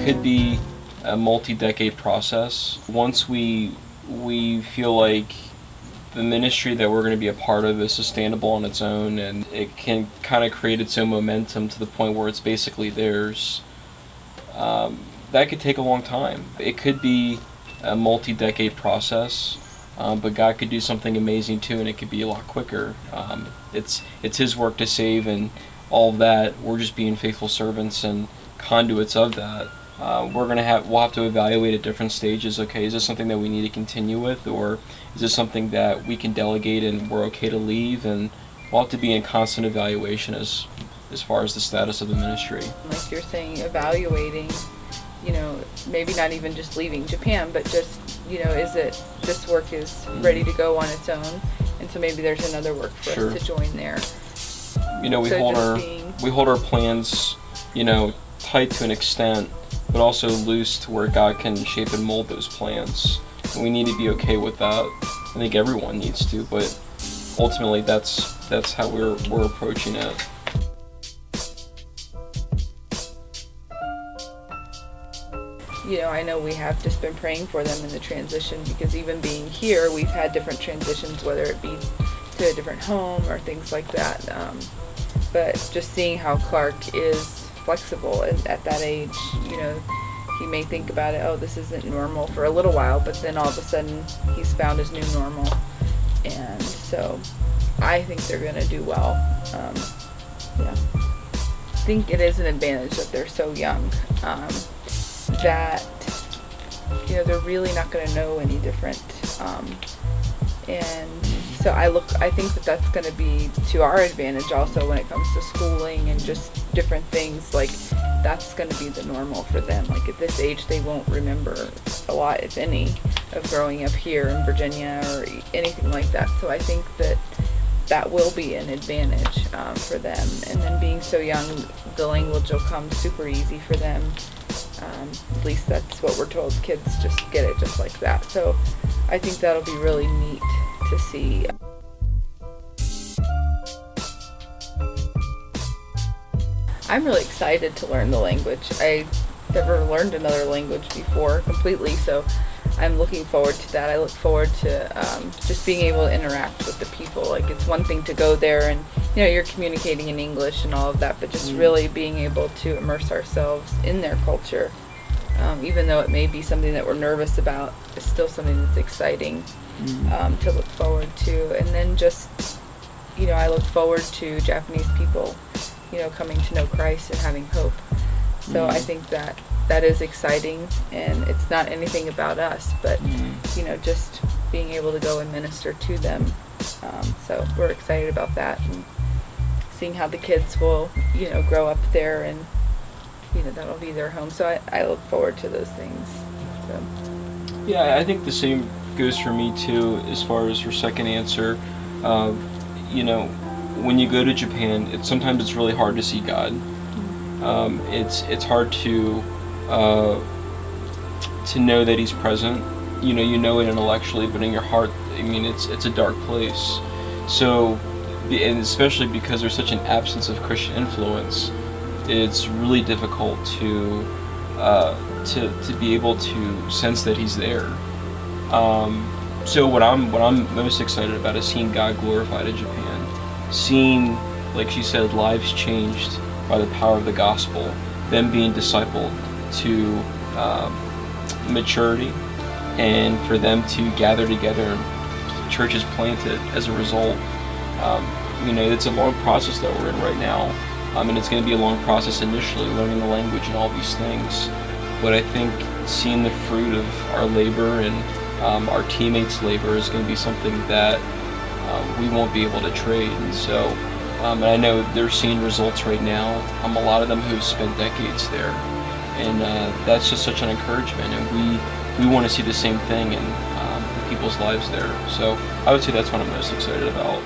could be a multi-decade process. Once we feel like the ministry that we're going to be a part of is sustainable on its own, and it can kind of create its own momentum to the point where it's basically theirs, that could take a long time. It could be a multi-decade process, but God could do something amazing too, and it could be a lot quicker. It's His work to save and all of that. We're just being faithful servants and conduits of that. We'll have to evaluate at different stages. Okay, is this something that we need to continue with, or is this something that we can delegate and we're okay to leave? And we'll have to be in constant evaluation as far as the status of the ministry. Like you're saying, evaluating, maybe not even just leaving Japan, but just, is it, this work is ready to go on its own, and so maybe there's another work for us to join there. We hold our plans, tight to an extent, but also loose to where God can shape and mold those plans. And we need to be okay with that. I think everyone needs to, but ultimately that's how we're approaching it. I know we have just been praying for them in the transition, because even being here, we've had different transitions, whether it be to a different home or things like that. But just seeing how Clark is flexible at that age, he may think about it, oh, this isn't normal for a little while, but then all of a sudden he's found his new normal. And so I think they're going to do well. I think it is an advantage that they're so young, that they're really not going to know any different, and so I think that's going to be to our advantage also when it comes to schooling and just different things. Like, that's going to be the normal for them. Like, at this age, they won't remember a lot, if any, of growing up here in Virginia or anything like that. So I think that will be an advantage for them. And then being so young, the language will come super easy for them. At least that's what we're told. Kids just get it just like that. So I think that'll be really neat to see. I'm really excited to learn the language. I never learned another language before completely, so I'm looking forward to that. I look forward to just being able to interact with the people. Like, it's one thing to go there and you're communicating in English and all of that, but just really being able to immerse ourselves in their culture, even though it may be something that we're nervous about, it's still something that's exciting to look forward to. And then just, I look forward to Japanese people, coming to know Christ and having hope. So I think that is exciting, and it's not anything about us, but just being able to go and minister to them. So we're excited about that, and seeing how the kids will grow up there, and that'll be their home. So I look forward to those things. So. Yeah, I think the same goes for me too, as far as your second answer. When you go to Japan, sometimes it's really hard to see God. It's hard to know that He's present. You know it intellectually, but in your heart, it's a dark place. So, and especially because there's such an absence of Christian influence, it's really difficult to be able to sense that He's there. So what I'm most excited about is seeing God glorified in Japan. Seeing, like she said, lives changed by the power of the gospel, them being discipled to maturity, and for them to gather together and churches planted as a result. It's a long process that we're in right now, and it's going to be a long process initially, learning the language and all these things. But I think seeing the fruit of our labor and our teammates' labor is going to be something that we won't be able to trade. And so, and I know they're seeing results right now. A lot of them who've spent decades there, and that's just such an encouragement. And we want to see the same thing in the people's lives there. So I would say that's what I'm most excited about.